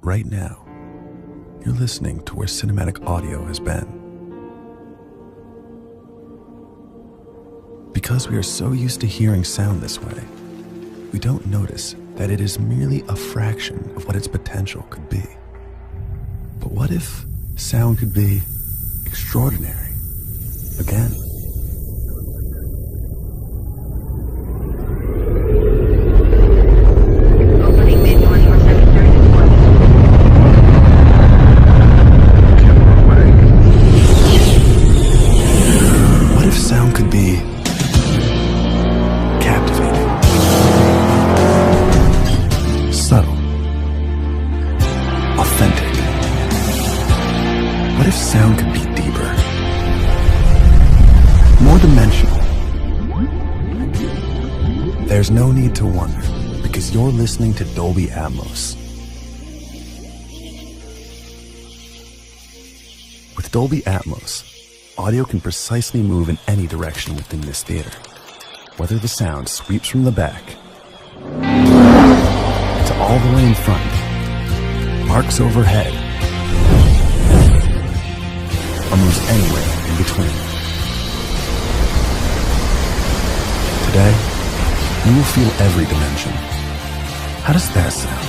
Right now, you're listening to where cinematic audio has been. Because we are so used to hearing sound this way, we don't notice that it is merely a fraction of what its potential could be. But what if sound could be extraordinary again? Sound could be captivating, subtle, authentic. What if sound could be deeper, more dimensional? There's no need to wonder, because you're listening to Dolby Atmos. With Dolby Atmos, audio can precisely move in any direction within this theater, whether the sound sweeps from the back to all the way in front, arcs overhead, or moves anywhere in between. Today, you will feel every dimension. How does that sound?